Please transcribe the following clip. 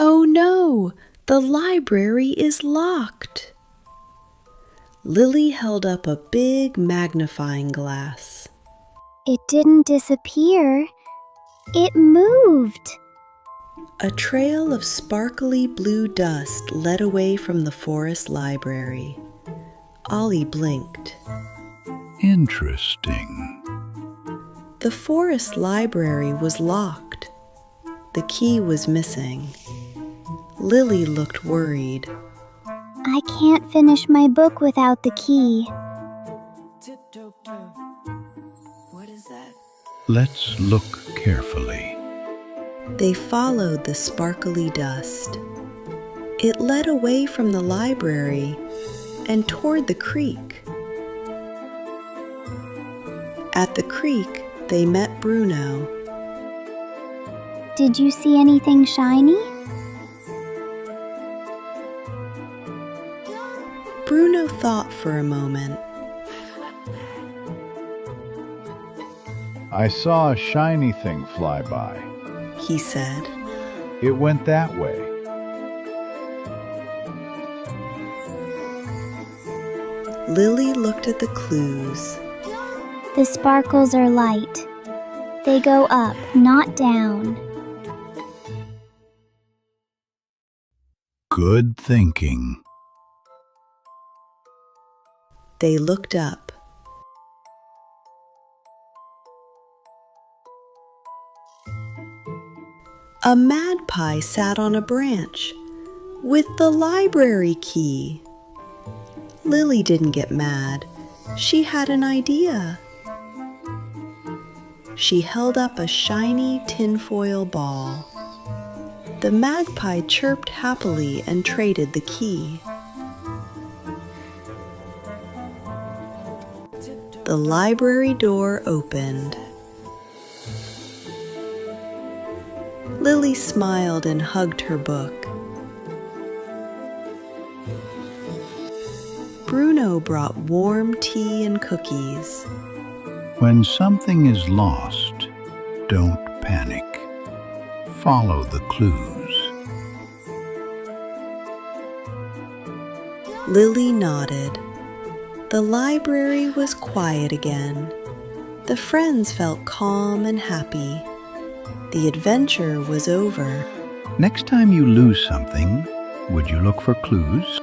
Oh no, the library is locked. Lily held up a big magnifying glass. It didn't disappear. It moved. A trail of sparkly blue dust led away from the forest library. Ollie blinked. Interesting. The forest library was locked. The key was missing. Lily looked worried. I can't finish my book without the key. What is that? Let's look carefully. They followed the sparkly dust. It led away from the library and toward the creek. At the creek, they met Bruno. Did you see anything shiny? Bruno thought for a moment. I saw a shiny thing fly by, He said. It went that way. Lily looked at the clues. The sparkles are light. They go up, not down. Good thinking. They looked up. A magpie sat on a branch with the library key. Lily didn't get mad. She had an idea. She held up a shiny tinfoil ball. The magpie chirped happily and traded the key. The library door opened. Lily smiled and hugged her book. Bruno brought warm tea and cookies. When something is lost, don't panic. Follow the clues. Lily nodded. The library was quiet again. The friends felt calm and happy. The adventure was over. Next time you lose something, would you look for clues?